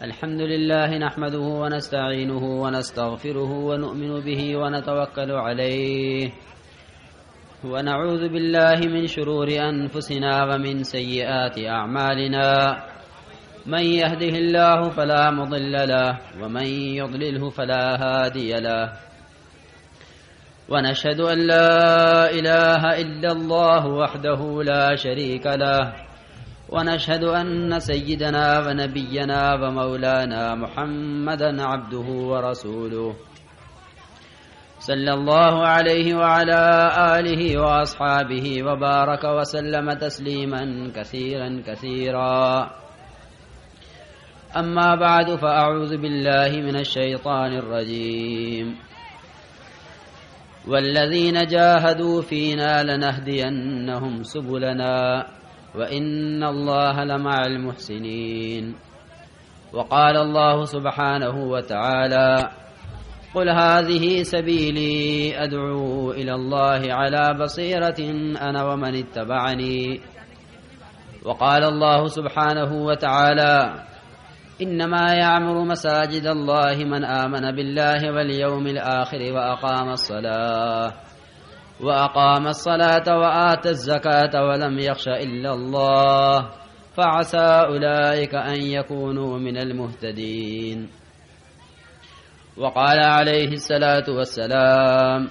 الحمد لله نحمده ونستعينه ونستغفره ونؤمن به ونتوكل عليه ونعوذ بالله من شرور أنفسنا ومن سيئات أعمالنا من يهده الله فلا مضل له ومن يضلله فلا هادي له ونشهد أن لا إله إلا الله وحده لا شريك له ونشهد أن سيدنا ونبينا ومولانا محمدا عبده ورسوله صلى الله عليه وعلى آله وأصحابه وبارك وسلم تسليما كثيرا كثيرا. أما بعد فأعوذ بالله من الشيطان الرجيم. والذين جاهدوا فينا لنهدينهم سبلنا وإن الله لمع المحسنين. وقال الله سبحانه وتعالى: قل هذه سبيلي أدعو إلى الله على بصيرة أنا ومن اتبعني. وقال الله سبحانه وتعالى: إنما يعمر مساجد الله من آمن بالله واليوم الآخر وأقام الصلاة وآتى الزكاة ولم يخش إلا الله فعسى أولئك أن يكونوا من المهتدين. وقال عليه الصلاة والسلام: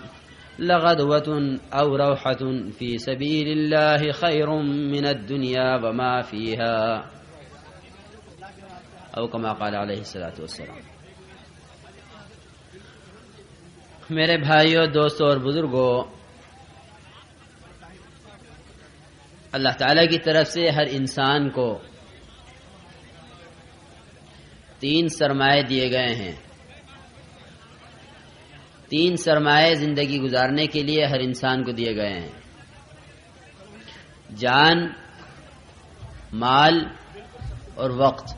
لغدوة أو روحة في سبيل الله خير من الدنيا وما فيها، او کما قال علیہ الصلوۃ والسلام. میرے بھائیوں، دوستوں اور بزرگوں، اللہ تعالی کی طرف سے ہر انسان کو 3 سرمایے دیے گئے ہیں. 3 سرمایے زندگی گزارنے کے لیے ہر انسان کو دیے گئے ہیں: جان، مال اور وقت.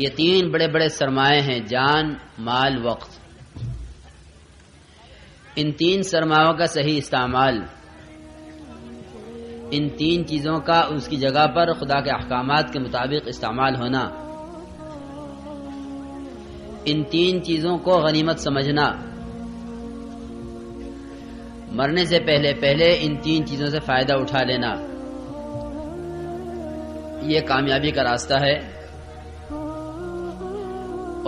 یہ 3 بڑے بڑے سرمایے ہیں: جان، مال، وقت. ان 3 سرمایوں کا صحیح استعمال، ان 3 چیزوں کا اس کی جگہ پر خدا کے احکامات کے مطابق استعمال ہونا، ان 3 چیزوں کو غنیمت سمجھنا، مرنے سے پہلے ان 3 چیزوں سے فائدہ اٹھا لینا، یہ کامیابی کا راستہ ہے.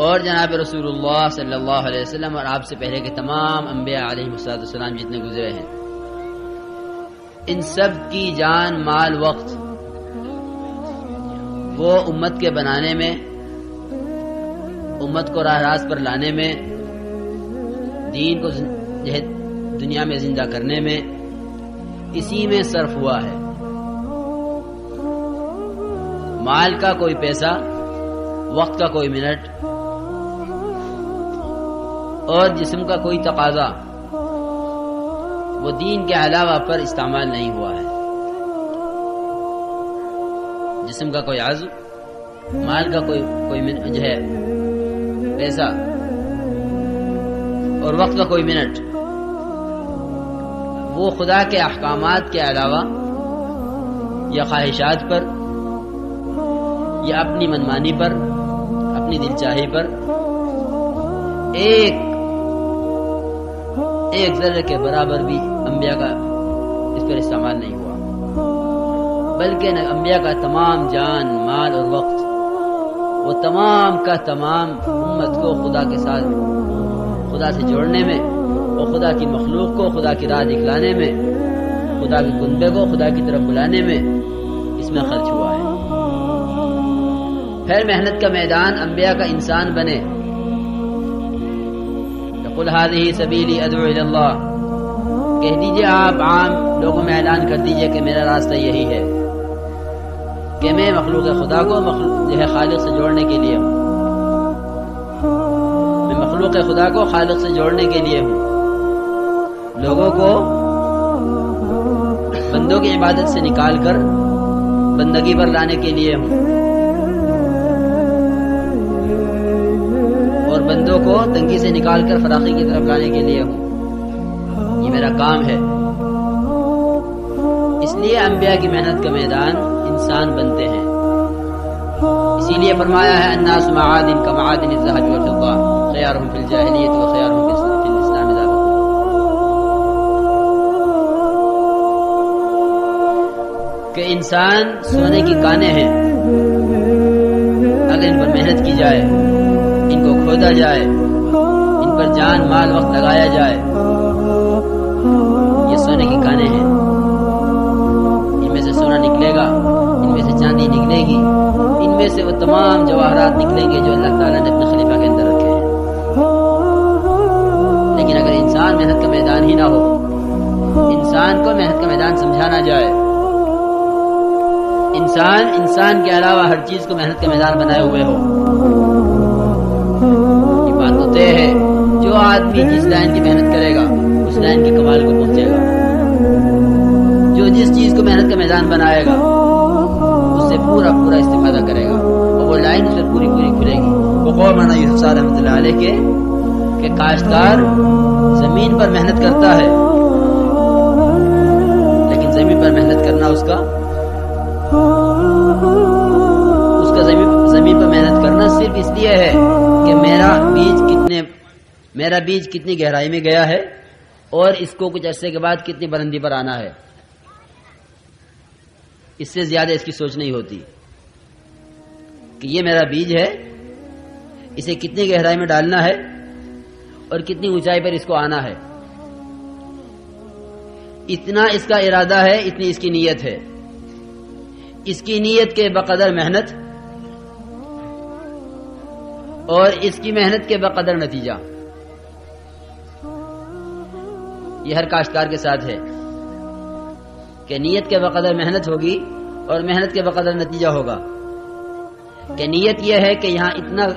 اور جناب رسول اللہ صلی اللہ علیہ وسلم اور آپ سے پہلے کے تمام انبیاء علیہ السلام جتنے گزرے ہیں، ان سب کی جان، مال، وقت وہ امت کے بنانے میں، امت کو راہ راست پر لانے میں، دین کو دنیا میں زندہ کرنے میں، اسی میں صرف ہوا ہے. مال کا کوئی پیسہ، وقت کا کوئی منٹ اور جسم کا کوئی تقاضا وہ دین کے علاوہ پر استعمال نہیں ہوا ہے. جسم کا کوئی عزم، مال کا کوئی جو ہے پیسہ اور وقت کا کوئی منٹ، وہ خدا کے احکامات کے علاوہ یا خواہشات پر یا اپنی منمانی پر، اپنی دل چاہی پر ایک ذرے کے برابر بھی انبیاء کا اس پر استعمال نہیں ہوا، بلکہ انبیاء کا تمام جان، مال اور وقت وہ تمام کا تمام امت کو خدا کے ساتھ، خدا سے جوڑنے میں اور خدا کی مخلوق کو خدا کی راہ دکھلانے میں، خدا کے کنبے کو خدا کی طرف بلانے میں اس میں خرچ ہوا ہے. پھر محنت کا میدان انبیاء کا انسان بنے. قل هذه سبیلی ادعو الی اللہ، کہہ دیجئے آپ عام لوگوں میں اعلان کر دیجئے کہ میرا راستہ یہی ہے کہ میں مخلوق خدا کو خالق سے جوڑنے کے لیے ہوں، میں مخلوق خدا کو خالق سے جوڑنے کے لیے ہوں، لوگوں کو بندوں کی عبادت سے نکال کر بندگی پر لانے کے لیے ہوں، اور بندوں کو تنگی سے نکال کر فراخی کی طرف لانے کے لیے ہوں. یہ میرا کام ہے. اس اس لیے انبیاء کی محنت کا میدان انسان بنتے ہیں. اسی لیے فرمایا ہے الناس معادن کمعادن الذهب والفضة خيارهم في الجاهلية وخيارهم في الإسلام إذا بقوا. کہ انسان سونے کی کانیں ہیں، اگر ان پر محنت کی جائے، ان کو کھودا جائے، ان پر جان مال وقت لگایا جائے، یہ سونے کی کانیں ہیں. ان میں سے سونا نکلے گا، ان میں سے چاندی نکلے گی، ان میں سے وہ تمام جواہرات نکلیں گے جو اللہ تعالیٰ نے اپنے خلیفہ کے اندر رکھے ہیں. لیکن اگر انسان محنت کا میدان ہی نہ ہو، انسان کو محنت کا میدان سمجھا نہ جائے، انسان کے علاوہ ہر چیز کو محنت کا میدان بنائے ہوئے ہو، یہ بات تو طے ہے جو آدمی جس لائن کی محنت کرے گا اس لائن کے کمال کو پہنچے گا. جو جس چیز کو محنت کا میدان بنائے گا اس سے پورا استفادہ کرے گا اور وہ لائن اس سے پوری کھلے گی. وہ قول مولانا یوسف صاحب رحمۃ اللہ علیہ کہ کاشتکار زمین پر محنت کرتا ہے، لیکن زمین پر محنت کرنا اس کا زمین پر محنت کرنا صرف اس لیے ہے کہ میرا بیج کتنی گہرائی میں گیا ہے اور اس کو کچھ عرصے کے بعد کتنی بلندی پر آنا ہے. اس سے زیادہ اس کی سوچ نہیں ہوتی کہ یہ میرا بیج ہے، اسے کتنی گہرائی میں ڈالنا ہے اور کتنی اونچائی پر اس کو آنا ہے. اتنا اس کا ارادہ ہے، اتنی اس کی نیت ہے. اس کی نیت کے بقدر محنت اور اس کی محنت کے بقدر نتیجہ. یہ ہر کاشتکار کے ساتھ ہے کہ نیت کے بقدر محنت ہوگی اور محنت کے بقدر نتیجہ ہوگا. کہ نیت یہ ہے کہ یہاں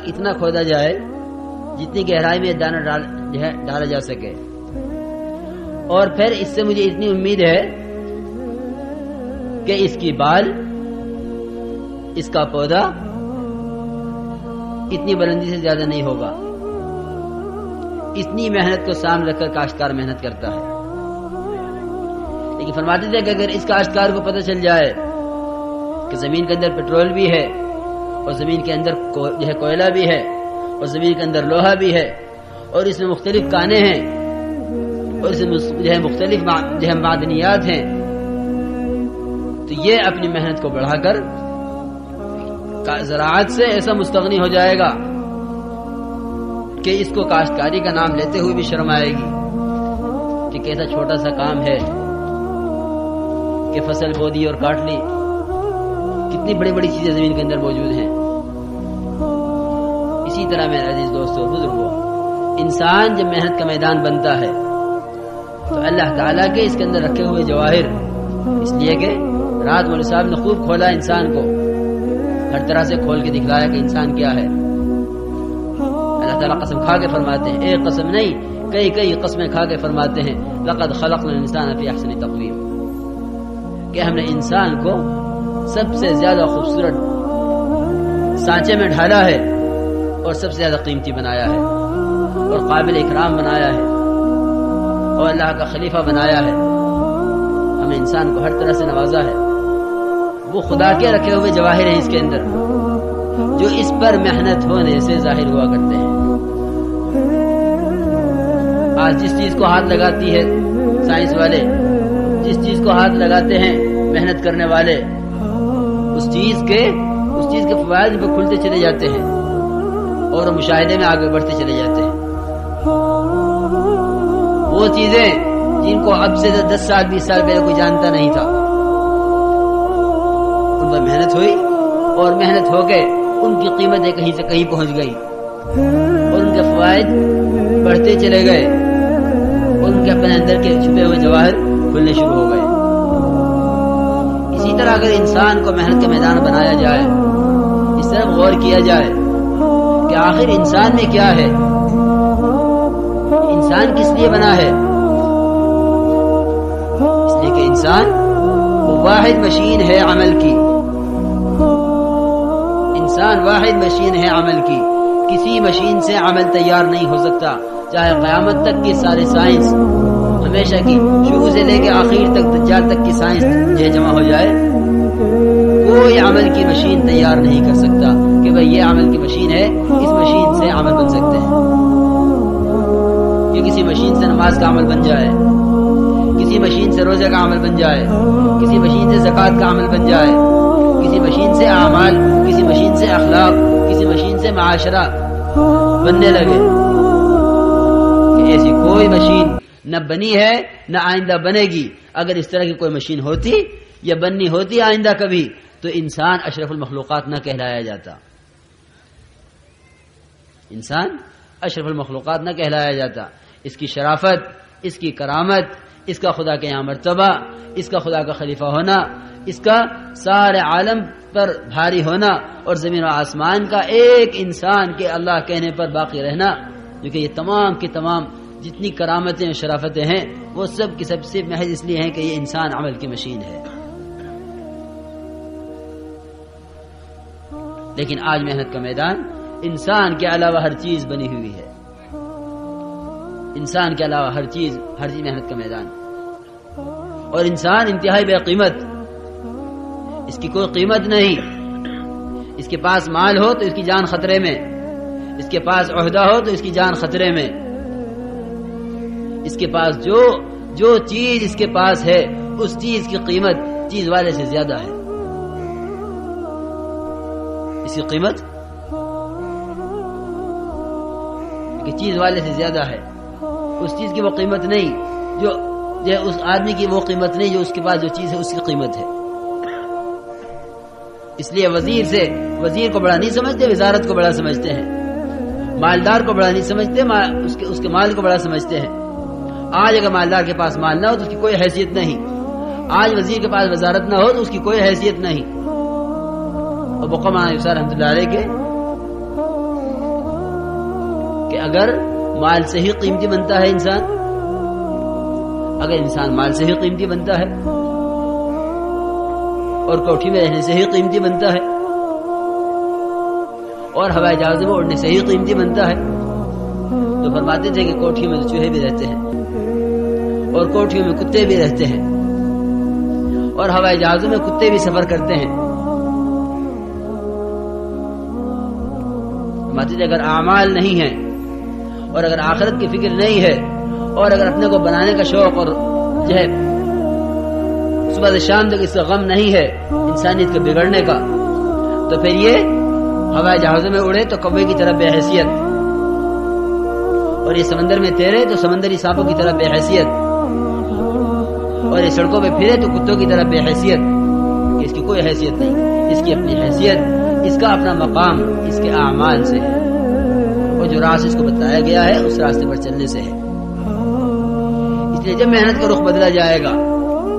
اتنا کھودا جائے جتنی گہرائی میں دانہ ڈالا جا سکے، اور پھر اس سے مجھے اتنی امید ہے کہ اس کی بال، اس کا پودا اتنی بلندی سے زیادہ نہیں ہوگا. اتنی محنت کو سامنے رکھ کر کاشتکار محنت کرتا ہے. لیکن فرماتے تھے کہ اگر اس کاشتکار کو پتہ چل جائے کہ زمین کے اندر پٹرول بھی ہے اور زمین کے اندر جو ہے کوئلہ بھی ہے اور زمین کے اندر لوہا بھی ہے اور اس میں مختلف کانیں ہیں اور اس میں جو ہے مختلف جو ہے معدنیات ہیں، تو یہ اپنی محنت کو بڑھا کر زراعت سے ایسا مستغنی ہو جائے گا کہ اس کو کاشتکاری کا نام لیتے ہوئے بھی شرم آئے گی کہ کیسا چھوٹا سا کام ہے کہ فصل بو دی اور کاٹ لی. کتنی بڑی بڑی چیزیں زمین کے اندر موجود ہیں. اسی طرح میرے عزیز دوستو بزرگو، انسان جب محنت کا میدان بنتا ہے تو اللہ تعالیٰ کے اس کے اندر رکھے ہوئے جواہر، اس لیے کہ رات مولوی صاحب نے خوب کھولا انسان کو، ہر طرح سے کھول کے دکھلایا کہ انسان کیا ہے. اللہ تعالیٰ قسم کھا کے فرماتے ہیں، ایک قسم نہیں کئی قسمیں کھا کے فرماتے ہیں لقد خلقنا الانسان فی احسن تقویم، کہ ہم نے انسان کو سب سے زیادہ خوبصورت سانچے میں ڈھالا ہے اور سب سے زیادہ قیمتی بنایا ہے اور قابل اکرام بنایا ہے اور اللہ کا خلیفہ بنایا ہے. ہم نے انسان کو ہر طرح سے نوازا ہے. وہ خدا کے رکھے ہوئے جواہر ہیں اس کے اندر جو اس پر محنت ہونے سے ظاہر ہوا کرتے ہیں. آج جس چیز کو ہاتھ لگاتی ہے سائنس والے، جس چیز کو ہاتھ لگاتے ہیں محنت کرنے والے، اس چیز کے فوائد بھی کھلتے چلے جاتے ہیں اور مشاہدے میں آگے بڑھتے چلے جاتے ہیں. وہ چیزیں جن کو اب سے 10 سال 20 سال پہلے کوئی جانتا نہیں تھا، ان پر محنت ہوئی اور محنت ہو کے ان کی قیمتیں کہیں سے کہیں پہنچ گئی اور ان کے فوائد بڑھتے چلے گئے اور ان کے اپنے اندر کے چھپے ہوئے جواہر کھلنے شروع ہو گئے. اسی طرح اگر انسان کو محنت کا میدان بنایا جائے، اس طرح غور کیا جائے کہ آخر انسان میں کیا ہے، انسان کس لیے بنا ہے. اس لیے کہ انسان وہ واحد مشین ہے عمل کی، انسان واحد مشین ہے عمل کی. کسی مشین سے عمل تیار نہیں ہو سکتا، چاہے قیامت تک کی سارے سائنس ہمیشہ کی شروع سے لے کے آخر تک دجال تک کی سائنس یہ جمع ہو جائے، کوئی عمل کی مشین تیار نہیں کر سکتا کہ بھئی یہ عمل کی مشین ہے، اس مشین سے عمل بن سکتے ہیں، کہ کسی مشین سے نماز کا عمل بن جائے، کسی مشین سے روزے کا عمل بن جائے، کسی مشین سے زکوٰۃ کا عمل بن جائے، کسی مشین سے اعمال، کسی مشین سے اخلاق، کسی مشین سے معاشرہ بننے لگے، کہ ایسی کوئی مشین نہ بنی ہے نہ آئندہ بنے گی۔ اگر اس طرح کی کوئی مشین ہوتی یا بننی ہوتی آئندہ کبھی تو انسان اشرف المخلوقات نہ کہلایا جاتا، انسان اشرف المخلوقات نہ کہلایا جاتا۔ اس کی شرافت، اس کی کرامت، اس کا خدا کے یہاں مرتبہ، اس کا خدا کا خلیفہ ہونا، اس کا سارے عالم پر بھاری ہونا اور زمین و آسمان کا ایک انسان کے اللہ کہنے پر باقی رہنا، کیونکہ یہ تمام کی تمام جتنی کرامتیں اور شرافتیں ہیں وہ سب کی سب سے محض اس لیے ہیں کہ یہ انسان عمل کی مشین ہے۔ لیکن آج محنت کا میدان انسان کے علاوہ ہر چیز بنی ہوئی ہے، انسان کے علاوہ ہر چیز محنت کا میدان، اور انسان انتہائی بے قیمت، اس کی کوئی قیمت نہیں۔ اس کے پاس مال ہو تو اس کی جان خطرے میں، اس کے پاس عہدہ ہو تو اس کی جان خطرے میں، اس کے پاس جو چیز اس کے پاس ہے اس چیز کی قیمت چیز والے سے زیادہ ہے، اس کی قیمت کہ چیز والے سے زیادہ ہے، اس چیز کی وہ قیمت نہیں جو اس آدمی کی وہ قیمت نہیں جو اس کے پاس جو چیز ہے اس کی قیمت ہے۔ اس لیے وزیر کو بڑا نہیں سمجھتے، وزارت کو بڑا سمجھتے ہیں، مالدار کو بڑا نہیں سمجھتے، اس کے مال کو بڑا سمجھتے ہیں۔ آج اگر مالدار کے پاس مال نہ ہو تو اس کی کوئی حیثیت نہیں، آج وزیر کے پاس وزارت نہ ہو تو اس کی کوئی حیثیت نہیں۔ اور بقمان یوسف رحمۃ اللہ علیہ کے کہ اگر مال سے ہی قیمتی بنتا ہے انسان، اگر انسان مال سے ہی قیمتی بنتا ہے اور کوٹھی میں رہنے سے ہی قیمتی بنتا ہے اور ہوائی جہاز میں اڑنے سے ہی قیمتی بنتا ہے، تو فرماتے تھے کہ کوٹھی میں تو چوہے بھی رہتے ہیں اور کوٹھیوں میں کتے بھی رہتے ہیں اور ہوائی جہازوں میں کتے بھی سفر کرتے ہیں۔ فرماتے تھے اگر اعمال نہیں ہیں اور اگر آخرت کی فکر نہیں ہے اور اگر اپنے کو بنانے کا شوق اور جو ہے صبح سے شام تک اس کا غم نہیں ہے انسانیت کے بگڑنے کا، تو پھر یہ ہوائی جہازوں میں اڑے تو کوے کی طرح بے حیثیت، اور یہ سمندر میں تیرے تو سمندری سانپوں کی طرح بے حیثیت، اور یہ سڑکوں پہ پھرے تو کتوں کی طرح بے حیثیت، کہ اس کی کوئی حیثیت نہیں، اس کی اپنی حیثیت، اس کا اپنا مقام اس کے اعمال سے ہے، اور جو راستہ اس کو بتایا گیا ہے اس راستے پر چلنے سے ہے۔ اس لیے جب محنت کا رخ بدلا جائے گا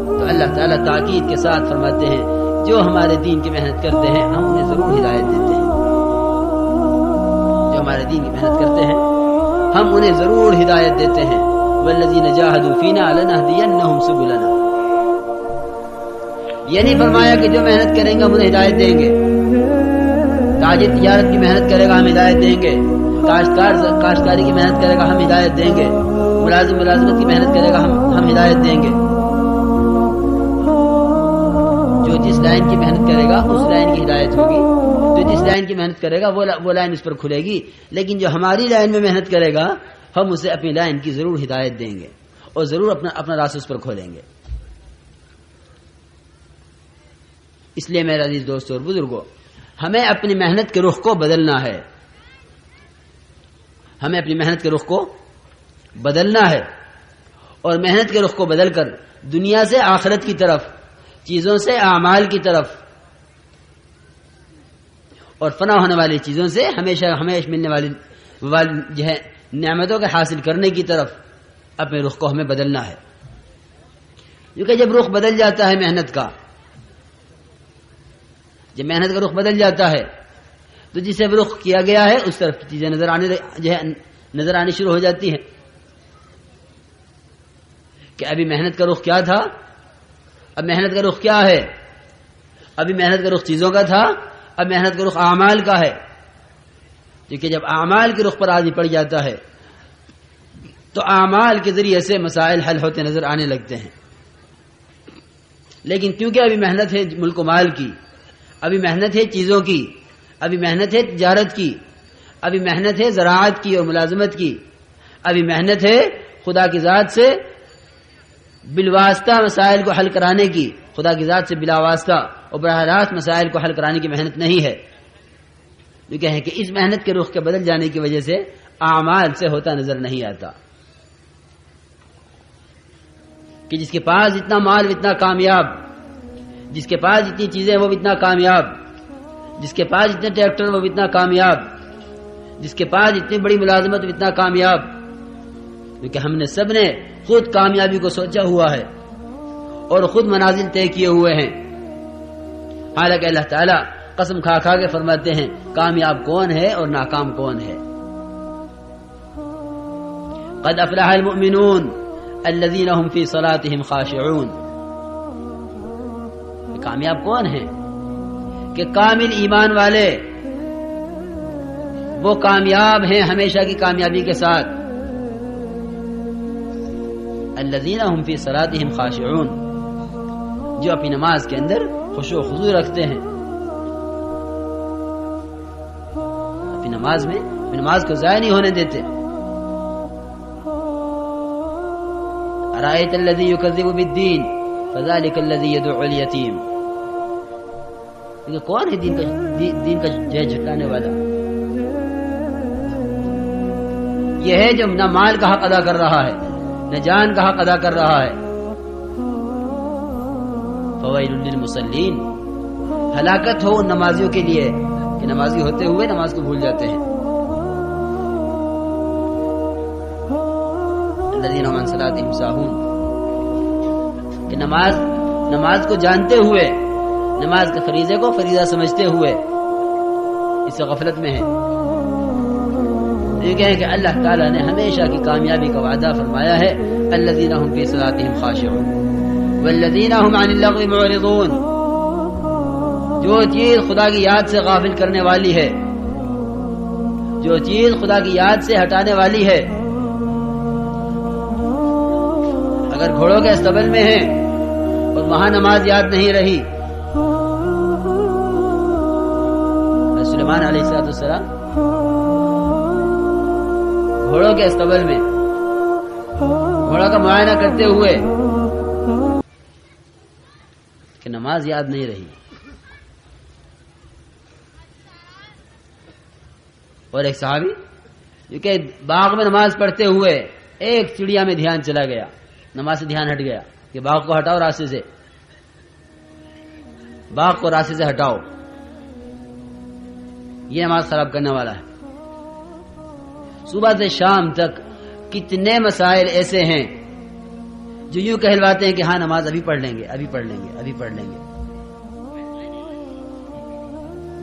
تو اللہ تعالیٰ تاکید کے ساتھ فرماتے ہیں جو ہمارے دین کی محنت کرتے ہیں ہم انہیں ضرور ہدایت دیتے ہیں، جو ہمارے دین کی محنت کرتے ہیں ہم انہیں ضرور ہدایت دیتے ہیں۔ والذین جاہدوا فینا لنہدینہم سبلنا، یہ نہیں فرمایا کہ جو محنت کریں گے ہم انہیں ہدایت دیں گے، تاجر تجارت کی محنت کرے گا ہم ہدایت دیں گے، کاشتکاری کی محنت کرے گا ہم ہدایت دیں گے، ملازمت کی محنت کرے گا ہم ہدایت دیں گے۔ جو جس لائن کی محنت کرے گا اس لائن کی ہدایت ہوگی، جو جس لائن کی محنت کرے گا وہ لائن اس پر کھلے گی، لیکن جو ہماری لائن میں محنت کرے گا ہم اسے اپنی لائن کی ضرور ہدایت دیں گے اور ضرور اپنا راستہ اس پر کھولیں گے۔ اس لیے میرے عزیز دوستو اور بزرگوں، ہمیں اپنی محنت کے رخ کو بدلنا ہے، ہمیں اپنی محنت کے رخ کو بدلنا ہے، اور محنت کے رخ کو بدل کر دنیا سے آخرت کی طرف، چیزوں سے اعمال کی طرف، اور فنا ہونے والی چیزوں سے ہمیشہ ملنے والی جو ہے نعمتوں کے حاصل کرنے کی طرف اپنے رخ کو ہمیں بدلنا ہے۔ کیونکہ جب رخ بدل جاتا ہے محنت کا، جب محنت کا رخ بدل جاتا ہے تو جسے رخ کیا گیا ہے اس طرف کی چیزیں نظر آنی شروع ہو جاتی ہیں، کہ ابھی محنت کا رخ کیا تھا، اب محنت کا رخ کیا ہے، ابھی محنت کا رخ چیزوں کا تھا، اب محنت کا رخ اعمال کا ہے۔ کیونکہ جب اعمال کے رخ پر آدمی پڑ جاتا ہے تو اعمال کے ذریعے سے مسائل حل ہوتے نظر آنے لگتے ہیں. لیکن کیونکہ ابھی محنت ہے ملک و مال کی، ابھی محنت ہے چیزوں کی، ابھی محنت ہے تجارت کی، ابھی محنت ہے زراعت کی اور ملازمت کی، ابھی محنت ہے خدا کی ذات سے بالواسطہ مسائل کو حل کرانے کی، خدا کی ذات سے بلا واسطہ اور براہ راست مسائل کو حل کرانے کی محنت نہیں ہے. جو کہیں کہ اس محنت کے رخ کے بدل جانے کی وجہ سے اعمال سے ہوتا نظر نہیں آتا کہ جس کے پاس اتنا مال اتنا کامیاب، جس کے پاس اتنی چیزیں وہ اتنا کامیاب، جس کے پاس اتنے ٹریکٹر وہ اتنا کامیاب، جس کے پاس اتنی بڑی ملازمت وہ اتنا کامیاب. کیونکہ ہم نے سب نے خود کامیابی کو سوچا ہوا ہے اور خود منازل طے کیے ہوئے ہیں. حالانکہ اللہ تعالیٰ قسم کھا کھا کے فرماتے ہیں کامیاب کون ہے اور ناکام کون ہے. قد افلح المؤمنون الذين هم في صلاتهم خاشعون. کامیاب کون ہے کہ کامل ایمان والے، وہ کامیاب ہیں ہمیشہ کی کامیابی کے ساتھ. الذين هم في صلاتهم خاشعون، جو اپنی نماز کے اندر خشوع و خضوع رکھتے ہیں، اپنی نماز میں نماز کو ضائع نہیں ہونے دیتے. ارأيت الذي يكذب بالدين فذلك الذي يدعو اليتيم. یہ کون ہے دین کا جے جھٹلانے والا؟ یہ ہے جو نہ مال کا حق ادا کر رہا ہے نہ جان کا حق ادا کر رہا ہے. فویل للمصلین، ہلاکت ہو ان نمازیوں کے لیے کہ نمازی ہوتے ہوئے نماز کو بھول جاتے ہیں. الذین هم عن صلاتهم ساہون، کہ نماز کو جانتے ہوئے، نماز کے فریضے کو فریضہ سمجھتے ہوئے اس سے غفلت میں ہے. یہ کہیں کہ اللہ تعالیٰ نے ہمیشہ کی کامیابی کا وعدہ فرمایا ہے الذین هم فی صلاتهم خاشعون والذین هم عن اللغو معرضون. جو چیز خدا کی یاد سے غافل کرنے والی ہے، جو چیز خدا کی یاد سے ہٹانے والی ہے، اگر گھوڑوں کے استبل میں ہیں اور وہاں نماز یاد نہیں رہی، سلیمان علیہ السلام گھوڑوں کے استبل میں گھوڑا کا معائنہ کرتے ہوئے کہ نماز یاد نہیں رہی. اور ایک صحابی جو کہ باغ میں نماز پڑھتے ہوئے ایک چڑیا میں دھیان چلا گیا، نماز سے دھیان ہٹ گیا کہ باغ کو ہٹاؤ راستے سے، باغ کو راستے سے ہٹاؤ، یہ نماز خراب کرنے والا ہے. صبح سے شام تک کتنے مسائل ایسے ہیں جو یوں کہلواتے ہیں کہ ہاں نماز ابھی پڑھ لیں گے، ابھی پڑھ لیں گے، ابھی پڑھ لیں گے.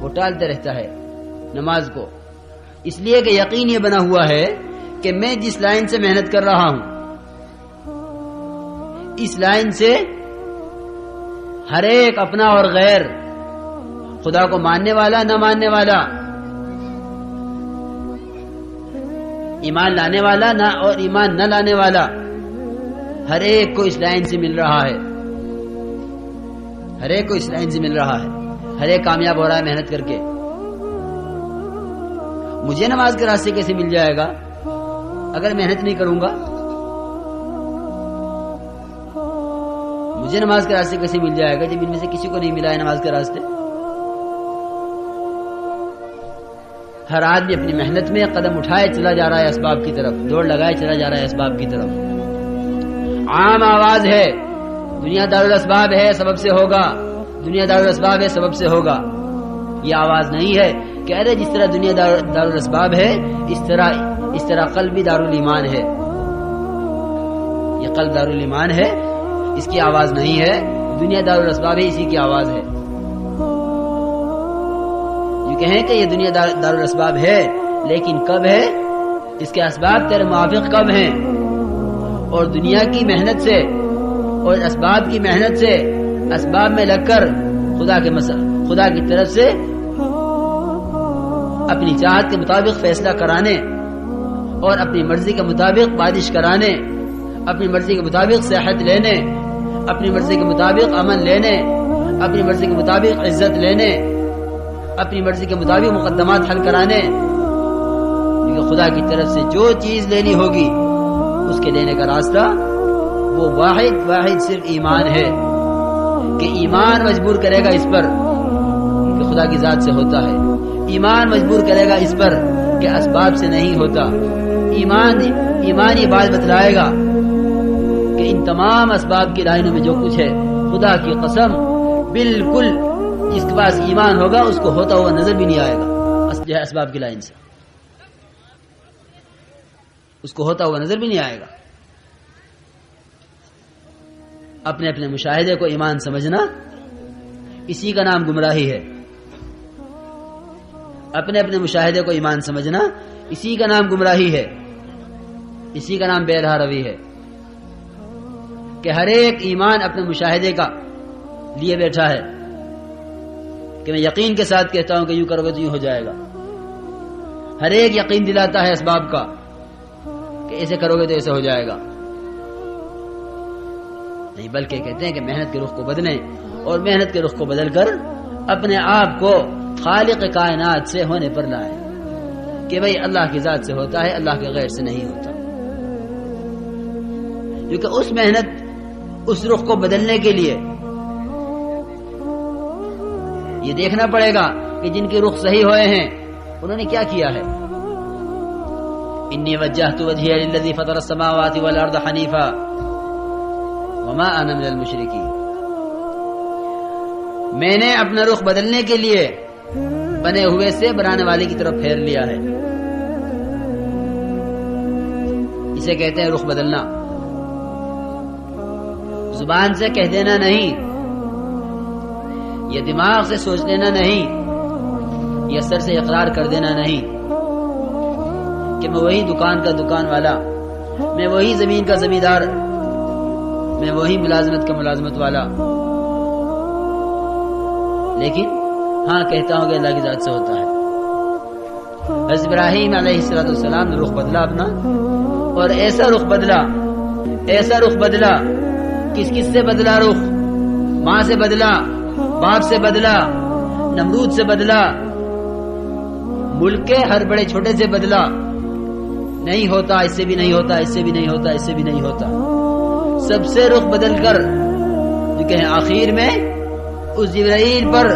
وہ ٹالتے رہتا ہے نماز کو، اس لیے کہ یقین یہ بنا ہوا ہے کہ میں جس لائن سے محنت کر رہا ہوں اس لائن سے ہر ایک اپنا اور غیر، خدا کو ماننے والا نہ ماننے والا، ایمان لانے والا نہ اور ایمان نہ لانے والا، ہر ایک کو اس لائن سے مل رہا ہے، ہر ایک کو اس لائن سے مل رہا ہے، ہر ایک کامیاب ہو رہا ہے محنت کر کے. مجھے نماز کے راستے کیسے مل جائے گا اگر محنت نہیں کروں گا؟ مجھے نماز کے راستے کیسے مل جائے گا جب ان میں سے کسی کو نہیں ملا ہے نماز کے راستے؟ ہر آدمی اپنی محنت میں قدم اٹھائے چلا جا رہا ہے اسباب کی طرف، دوڑ لگائے چلا جا رہا ہے اسباب کی طرف. عام آواز ہے دنیا دارالاسباب ہے سبب سے ہوگا، دنیا دارالاسباب ہے سبب سے ہوگا. یہ آواز نہیں ہے کہ ارے جس طرح دنیا دارالاسباب ہے اس طرح قلب بھی دارالایمان ہے. یہ قلب دارالایمان ہے، اس کی آواز نہیں ہے. دنیا دارالاسباب ہے، اسی کی آواز ہے. یہ کہیں کہ یہ دنیا دارالاسباب ہے، لیکن کب ہے؟ اس کے اسباب تیرے موافق کب ہیں؟ اور دنیا کی محنت سے اور اسباب کی محنت سے اسباب میں لگ کر خدا کی طرف سے اپنی چاہت کے مطابق فیصلہ کرانے اور اپنی مرضی کے مطابق بارش کرانے، اپنی مرضی کے مطابق صحت لینے، اپنی مرضی کے مطابق امن لینے، اپنی مرضی کے مطابق عزت لینے، اپنی مرضی کے مطابق مقدمات حل کرانے. کیونکہ خدا کی طرف سے جو چیز لینی ہوگی اس کے لینے کا راستہ وہ واحد صرف ایمان ہے، کہ ایمان مجبور کرے گا اس پر کہ خدا کی ذات سے ہوتا ہے، ایمان مجبور کرے گا اس پر کہ اسباب سے نہیں ہوتا. ایمان یہ بات بتلائے گا کہ ان تمام اسباب کی لائنوں میں جو کچھ ہے، خدا کی قسم بالکل جس کے پاس ایمان ہوگا اس کو ہوتا ہوا نظر بھی نہیں آئے گا. جو ہے اسباب کی لائن سے اس کو ہوتا ہوا نظر بھی نہیں آئے گا. اپنے اپنے مشاہدے کو ایمان سمجھنا اسی کا نام گمراہی ہے. اپنے اپنے مشاہدے کو ایمان سمجھنا اسی کا نام گمراہی ہے، اسی کا نام بے رہا روی ہے. کہ ہر ایک ایمان اپنے مشاہدے کا لیے بیٹھا ہے کہ میں یقین کے ساتھ کہتا ہوں کہ یوں کرو گے تو یوں ہو جائے گا. ہر ایک یقین دلاتا ہے اسباب کا کہ ایسے کرو گے تو ایسے ہو جائے گا. نہیں، بلکہ کہتے ہیں کہ محنت کے رخ کو بدلیں اور محنت کے رخ کو بدل کر اپنے آپ کو خالق کائنات سے ہونے پر لائیں کہ بھئی اللہ کی ذات سے ہوتا ہے، اللہ کے غیر سے نہیں ہوتا. کیونکہ اس محنت، اس رخ کو بدلنے کے لیے یہ دیکھنا پڑے گا کہ جن کے رخ صحیح ہوئے ہیں انہوں نے کیا کیا ہے. انی وجہت وجہی للذی فطر السماوات والارض حنیفا وما انا من المشرکین. میں نے اپنا رخ بدلنے کے لیے بنے ہوئے سے بنانے والے کی طرف پھیر لیا ہے. اسے کہتے ہیں رخ بدلنا. زبان سے کہہ دینا نہیں، یہ دماغ سے سوچ لینا نہیں، یہ سر سے اقرار کر دینا نہیں کہ میں وہی دکان کا دکان والا، میں وہی زمین کا زمیندار، میں وہی ملازمت کا ملازمت والا. لیکن ہاں کہتا ہوں کہ اللہ کی ذات سے ہوتا ہے. حضرت ابراہیم علیہ السلام نے رخ بدلا اپنا، اور ایسا رخ بدلا کس سے بدلا؟ رخ ماں سے بدلا، باپ سے بدلا، نمرود سے بدلا، ملک کے ہر بڑے چھوٹے سے بدلا. نہیں ہوتا، اس سے بھی نہیں ہوتا، اس سے بھی نہیں ہوتا، اس سے بھی نہیں ہوتا. سب سے رخ بدل کر جو کہیں آخر میں اس جبرائیل پر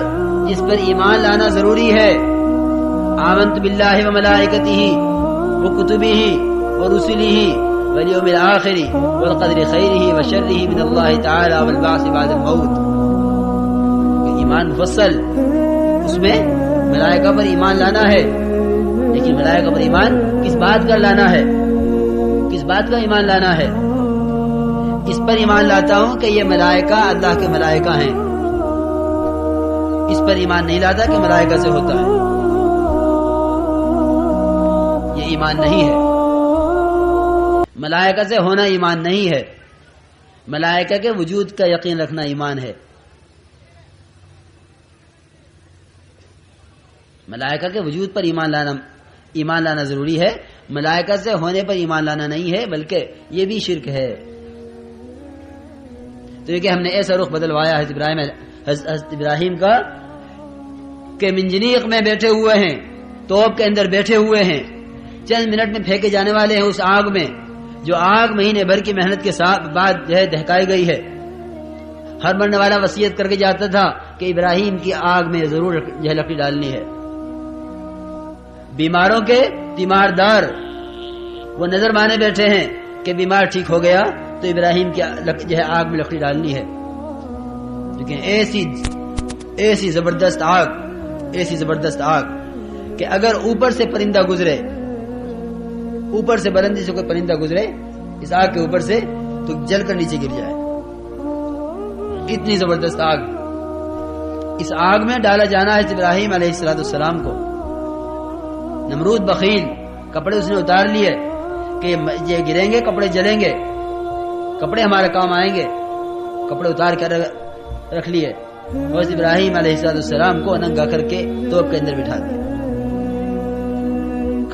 جس پر ایمان لانا ضروری ہے، آمنت باللہ و ملائکتہ و کتبہ و رسلہ والیوم الآخر والقدر خیرہ و شرہ من اللہ تعالی والبعث بعد الموت. ایمان مفصل، اس میں ملائکہ پر ایمان لانا ہے. لیکن ملائکہ پر ایمان کس بات کا لانا ہے؟ کس بات کا ایمان لانا ہے؟ اس پر ایمان لاتا ہوں کہ یہ ملائکہ اللہ کے ملائکہ ہیں. اس پر ایمان نہیں لاتا کہ ملائکہ سے ہوتا ہے. یہ ایمان نہیں ہے. ملائکہ سے ہونا ایمان نہیں ہے. ملائکہ کے وجود کا یقین رکھنا ایمان ہے. ملائکہ کے وجود پر ایمان لانا ضروری ہے. ملائکہ سے ہونے پر ایمان لانا نہیں ہے، بلکہ یہ بھی شرک ہے. تو یہ کہ ہم نے ایسا رخ بدلوایا حضرت ابراہیم کا کہ منجنیق میں بیٹھے ہوئے ہیں، توپ کے اندر بیٹھے ہوئے ہیں، چند منٹ میں پھینکے جانے والے ہیں اس آگ میں، جو آگ مہینے بھر کی محنت کے بعد جو ہے دہکائی گئی ہے. ہر مرنے والا وصیت کر کے جاتا تھا کہ ابراہیم کی آگ میں ضرور جو ہے لکڑی ڈالنی ہے. بیماروں کے تیماردار وہ نظر مانے بیٹھے ہیں کہ بیمار ٹھیک ہو گیا تو ابراہیم کی جو ہے آگ میں لکڑی ڈالنی ہے. لیکن ایسی زبردست آگ کہ اگر اوپر سے پرندہ گزرے، اوپر سے بلندی سے کوئی پرندہ گزرے اس آگ کے اوپر سے تو جل کر نیچے گر جائے. اتنی زبردست آگ. اس آگ میں ڈالا جانا ہے ابراہیم علیہ السلام کو. نمرود بخیل، کپڑے اس نے اتار لیے کہ یہ گریں گے، کپڑے جلیں گے، کپڑے ہمارے کام آئیں گے. کپڑے اتار کر رکھ لیے اور ابراہیم علیہ السلام کو ننگا کر کے توپ کے اندر بٹھا دیا.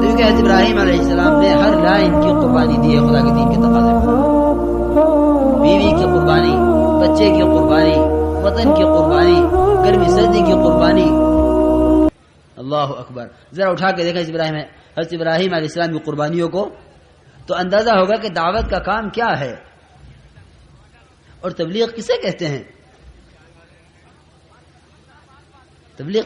کیونکہ حضرت ابراہیم علیہ السلام نے ہر لائن کی قربانی دی ہے خدا کے دین کے تقاضے پر. بیوی کی قربانی، بچے کی قربانی، وطن کی قربانی، گرمی سردی کی قربانی. اللہ اکبر. ذرا اٹھا کے دیکھیں حضرت ابراہیم علیہ السلام کی قربانیوں کو تو اندازہ ہوگا کہ دعوت کا کام کیا ہے اور تبلیغ کسے کہتے ہیں. تبلیغ